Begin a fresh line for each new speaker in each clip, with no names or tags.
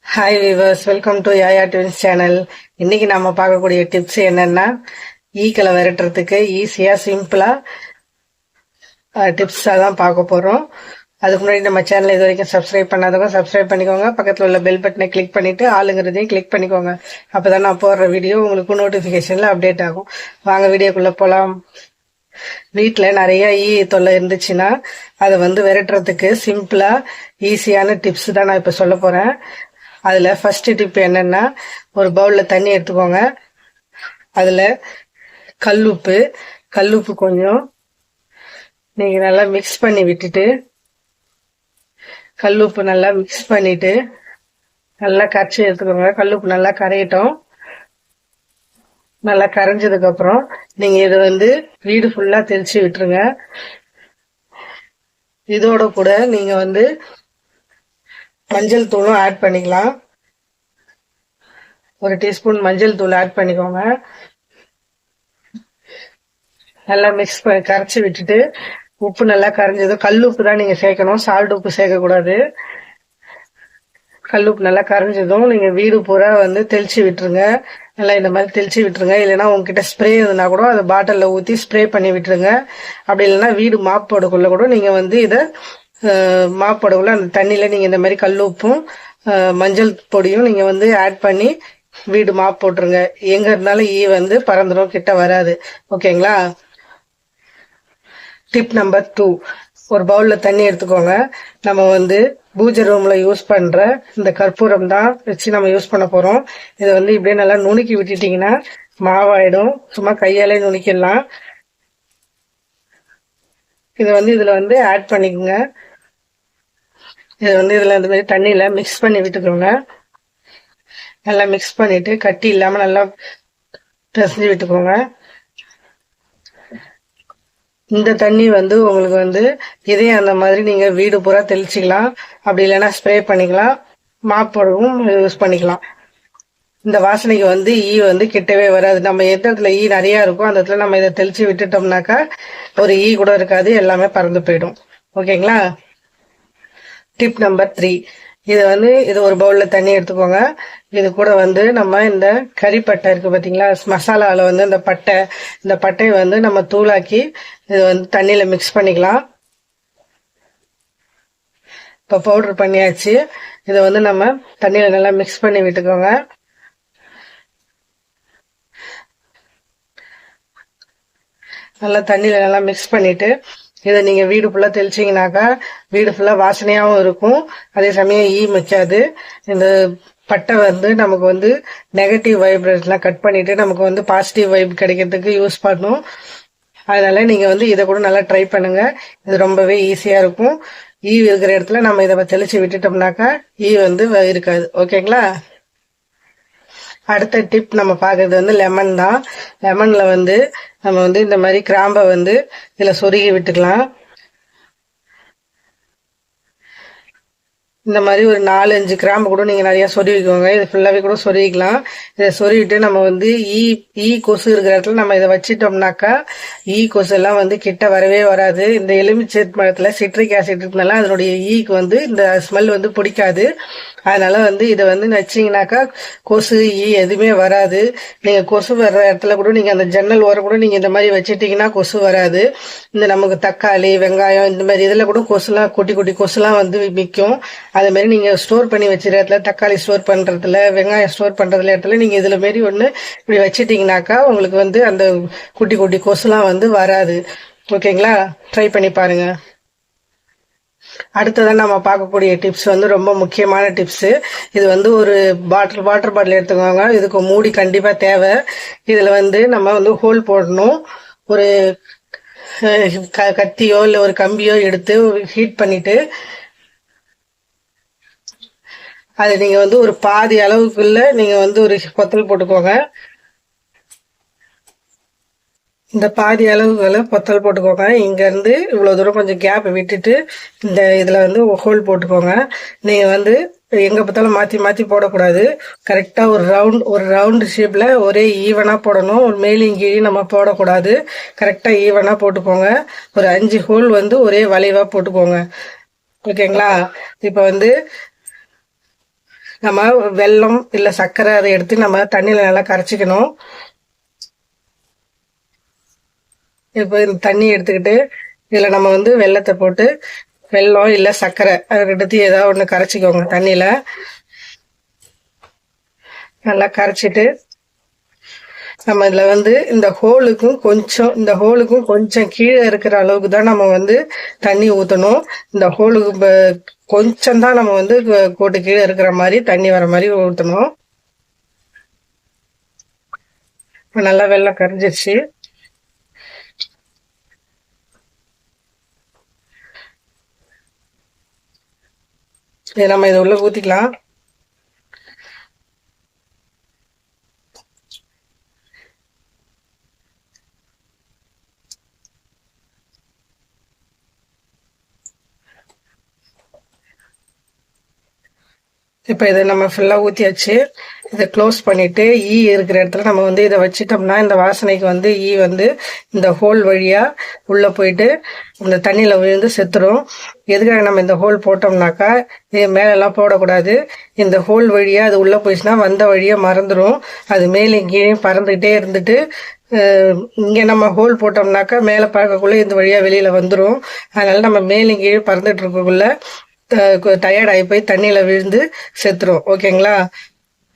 Hi viewers, welcome to Yaya twins channel. இன்னைக்கு நம்ம பார்க்கக்கூடிய டிப்ஸ் என்னன்னா, ஈக்களை விரட்டுறதுக்கு ஈஸியா சிம்பிளா டிப்ஸ் தான் பார்க்க போறோம். அதுக்கு முன்னாடி நம்ம சேனல் இது வரைக்கும் சப்ஸ்கிரைப் பண்ணாதவங்க சப்ஸ்கிரைப் பண்ணிக்கோங்க. பக்கத்துல உள்ள பெல் பட்டனை கிளிக் பண்ணிட்டு ஆளுங்கிறதையும் கிளிக் பண்ணிக்கோங்க. அப்பதான் நான் போடுற வீடியோ உங்களுக்கு நோட்டிபிகேஷன்ல அப்டேட் ஆகும். வாங்க வீடியோக்குள்ள போலாம். வீட்டுல நிறைய தொல்லை இருந்துச்சுன்னா அதை விரட்டுறதுக்கு சிம்பிளா ஈஸியான டிப்ஸ் தான் நான் இப்ப சொல்ல போறேன். அதுல ஃபர்ஸ்ட் டிப் என்னன்னா, ஒரு பவுல்ல தண்ணி எடுத்துக்கோங்க. அதுல கல்லுப்பு கொஞ்சம் நீங்க நல்லா மிக்ஸ் பண்ணி விட்டுட்டு, கல்லுப்பு நல்லா மிக்ஸ் பண்ணிட்டு நல்லா கரைச்சி எடுத்துக்கோங்க. கல்லுப்பு நல்லா கரையட்டும். நல்லா கரைஞ்சதுக்கு அப்புறம் நீங்க இது வீடு ஃபுல்லா தெளிச்சு விட்டுருங்க. இதோட கூட நீங்க மஞ்சள் தூளும் ஆட் பண்ணிக்கலாம். ஒரு டீஸ்பூன் மஞ்சள் தூள் ஆட் பண்ணிக்கோங்க. நல்லா மிக்ஸ் பண்ணி கரைச்சி விட்டுட்டு, உப்பு நல்லா கரைஞ்சதும், கல் உப்பு தான் நீங்க சேர்க்கணும், சால்ட் உப்பு சேர்க்க கூடாது. கல் உப்பு நல்லா கரைஞ்சதும் நீங்க வீடு பூரா தெளிச்சு விட்டுருங்க. நல்லா இந்த மாதிரி தெளிச்சு விட்டுருங்க. இல்லைன்னா உங்ககிட்ட ஸ்ப்ரே இருந்தா கூட அதை பாட்டில்ல ஊத்தி ஸ்ப்ரே பண்ணி விட்டுருங்க. அப்படி இல்லைன்னா வீடு மாப் போடக்குள்ள கூட நீங்க இதை மாப் போடக்குள்ள அந்த தண்ணியில நீங்க இந்த மாதிரி கல் உப்பும் மஞ்சள் பொடியும் நீங்க ஆட் பண்ணி வீடு மாப் போட்டுருங்க. எங்க இருந்தாலும் பறந்துடும், கிட்ட வராது. ஓகேங்களா? டிப் நம்பர் 2, ஒரு பவுல்ல தண்ணி எடுத்துக்கோங்க. நம்ம பூஜை ரூம்ல யூஸ் பண்ற இந்த கற்பூரம் தான் வச்சு நம்ம யூஸ் பண்ண போறோம். இதை இப்படியே நல்லா நுணுக்கி விட்டுட்டீங்கன்னா மாவாயிடும். சும்மா கையாலே நுணுக்கிடலாம். இதை இதுல ஆட் பண்ணிக்கோங்க. இதை இதுல இந்த மாதிரி தண்ணியில மிக்ஸ் பண்ணி விட்டுக்கோங்க. நல்லா மிக்ஸ் பண்ணிட்டு கட்டி இல்லாம நல்லா பிசைஞ்சு விட்டுக்கோங்க. இந்த தண்ணி உங்களுக்கு இதே அந்த மாதிரி நீங்க வீடு பூரா தெளிச்சுக்கலாம். அப்படி இல்லைன்னா ஸ்ப்ரே பண்ணிக்கலாம். மாப்படவும் யூஸ் பண்ணிக்கலாம். இந்த வாசனைக்கு ஈ கிட்டவே வராது. நம்ம எந்த இடத்துல ஈ நிறைய இருக்கும் அந்த இடத்துல நம்ம இதை தெளிச்சு விட்டுட்டோம்னாக்கா ஒரு ஈ கூட இருக்காது, எல்லாமே பறந்து போயிடும். ஓகேங்களா? டிப் நம்பர் 3, இது ஒரு பவுல்ல தண்ணி எடுத்துக்கோங்க. இது கூட நம்ம இந்த கறிப்பட்டை இருக்கு பாத்தீங்களா, மசாலால இந்த பட்டையை நம்ம தூளாக்கி இது தண்ணியில மிக்ஸ் பண்ணிக்கலாம். இப்ப பவுடர் பண்ணியாச்சு. இதை நம்ம தண்ணியில நல்லா மிக்ஸ் பண்ணி விட்டுக்கோங்க. நல்லா தண்ணியில நல்லா மிக்ஸ் பண்ணிட்டு இதை நீங்க வீடு ஃபுல்லா தெளிச்சீங்கன்னாக்கா வீடு ஃபுல்லா வாசனையாவும் இருக்கும், அதே சமயம் ஈ மிக்காது. இந்த பட்டை நமக்கு நெகட்டிவ் வைப்ரேஷன்லாம் கட் பண்ணிட்டு நமக்கு பாசிட்டிவ் வைப் கிடைக்கிறதுக்கு யூஸ் பண்ணும். அதனால நீங்க இதை கூட நல்லா ட்ரை பண்ணுங்க. இது ரொம்பவே ஈஸியா இருக்கும். ஈ இருக்கிற இடத்துல நம்ம இதை தெளிச்சு விட்டுட்டோம்னாக்கா ஈ இருக்காது. ஓகேங்களா? அடுத்த டிப் நம்ம பாக்குறது லெமன் தான். லெமன்ல நம்ம இந்த மாதிரி கிராம்பை இதுல சொருகி விட்டுக்கலாம். இந்த மாதிரி ஒரு 4-5 கிராம்பு கூட நீங்க நிறைய சொருவிக்கோங்க. இது ஃபுல்லாவே கூட சொருவிக்கலாம். இதை சொருவிட்டு நம்ம ஈ கொசு இருக்கிற இடத்துல நம்ம இதை வச்சிட்டோம்னாக்கா ஈ கொசு எல்லாம் கிட்ட வரவே வராது. இந்த எலுமிச்சை மரத்துல சிட்ரிக் ஆசிட் இருக்கனால அதனுடைய ஈக்கு இந்த ஸ்மெல் பிடிக்காது. அதனால இதை வச்சீங்கன்னாக்கா கொசு ஈ எதுவுமே வராது. நீங்க கொசு வர்ற இடத்துல கூட நீங்க அந்த ஜன்னல் ஓரம் கூட நீங்க இந்த மாதிரி வச்சிட்டீங்கன்னா கொசு வராது. இந்த நமக்கு தக்காளி வெங்காயம் இந்த மாதிரி இதுல கூட கொசுலாம் குட்டி குட்டி கொசுலாம் மிக்கும். அதே மாதிரி நீங்க ஸ்டோர் பண்ணி வச்சிருக்க இடத்துல, தக்காளி ஸ்டோர் பண்றதுல, வெங்காயம் ஸ்டோர் பண்றதுல இடத்துல நீங்க இதுல மாரி இப்படி வச்சிட்டீங்கன்னாக்கா உங்களுக்கு அந்த குட்டி குட்டி கொசுலாம் வராது. ஓகேங்களா? ட்ரை பண்ணி பாருங்க. அடுத்ததான் நம்ம பார்க்கக்கூடிய டிப்ஸ் ரொம்ப முக்கியமான டிப்ஸ். இது ஒரு வாட்டர் பாட்டில் எடுத்துக்கோங்க. இதுக்கு மூடி கண்டிப்பா தேவை. இதுல நம்ம ஹோல் போடணும். ஒரு கத்தியோ இல்ல ஒரு கம்பியோ எடுத்து ஹீட் பண்ணிட்டு அது நீங்க ஒரு பாதி அளவுக்குள்ள நீங்க ஒரு பொத்தல் போட்டுக்கோங்க. இந்த பாதி அளவுகளை பொத்தல் போட்டுக்கோங்க. இங்க இருந்து இவ்வளவு தூரம் கொஞ்சம் கேப் விட்டுட்டு இந்த இதுல ஹோல் போட்டுக்கோங்க. நீங்க எங்க பார்த்தாலும் மாத்தி மாத்தி போடக்கூடாது. கரெக்டா ஒரு ரவுண்ட் ஷேப்ல ஒரே ஈவனா போடணும். ஒரு மேலையும் கீழையும் நம்ம போடக்கூடாது. கரெக்டா ஈவனா போட்டுக்கோங்க. ஒரு 5 ஹோல் ஒரே வளைவா போட்டுக்கோங்க. ஓகேங்களா? இப்ப நம்ம வெல்லம் இல்லை சர்க்கரை அதை எடுத்து நம்ம தண்ணியில் நல்லா கரைச்சிக்கணும். இப்போ இந்த தண்ணி எடுத்துக்கிட்டு இதில் நம்ம வந்து வெல்லத்தை போட்டு, வெல்லம் இல்லை சர்க்கரை அதை எடுத்து ஏதாவது ஒன்று கரைச்சிக்கோங்க. தண்ணியில் நல்லா கரைச்சிட்டு நம்ம இதில் வந்து இந்த ஹோலுக்கும் கொஞ்சம் கீழே இருக்கிற அளவுக்கு தான் நம்ம வந்து தண்ணி ஊற்றணும். இந்த ஹோலுக்கு கொஞ்சம் தான் நம்ம வந்து கோட்டு கீழே இருக்கிற மாதிரி தண்ணி வர மாதிரி ஊற்றணும். நல்லா வெல்லம் கரைஞ்சிருச்சு. இதை நம்ம இதை உள்ள ஊற்றிக்கலாம். இப்போ இதை நம்ம ஃபுல்லாக ஊற்றியாச்சு. இதை க்ளோஸ் பண்ணிவிட்டு இருக்கிற இடத்துல நம்ம வந்து இதை வச்சிட்டோம்னா இந்த வாசனைக்கு வந்து வந்து இந்த ஹோல் வழியாக உள்ளே போயிட்டு இந்த தண்ணியில் விழுந்து செத்துரும். எதுக்காக நம்ம இந்த ஹோல் போட்டோம்னாக்கா, இது மேலெல்லாம் போடக்கூடாது. இந்த ஹோல் வழியாக அது உள்ளே போயிடுச்சுன்னா வந்த வழியாக மறந்துடும். அது மேலே இங்கேயும் பறந்துக்கிட்டே இருந்துட்டு இங்கே நம்ம ஹோல் போட்டோம்னாக்கா மேலே பார்க்கக்குள்ளே இந்த வழியாக வெளியில் வந்துடும். அதனால் நம்ம மேலே இங்கேயே பறந்துட்டு இருக்கக்குள்ள டயர்ட் ஆகி போய் தண்ணியில் விழுந்து செத்துரும். ஓகேங்களா?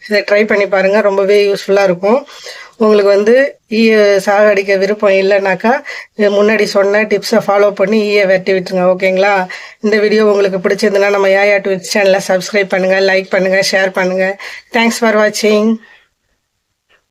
இதை ட்ரை பண்ணி பாருங்கள், ரொம்பவே யூஸ்ஃபுல்லாக இருக்கும். உங்களுக்கு வந்து சாகடிக்க விருப்பம் இல்லைனாக்கா முன்னாடி சொன்ன டிப்ஸை ஃபாலோ பண்ணி வெட்டி விட்டுருங்க. ஓகேங்களா? இந்த வீடியோ உங்களுக்கு பிடிச்சிருந்துன்னா நம்ம யாயா ட்விட்ச் சேனலை சப்ஸ்கிரைப் பண்ணுங்கள், லைக் பண்ணுங்கள், ஷேர் பண்ணுங்கள். தேங்க்ஸ் ஃபார் வாட்சிங்.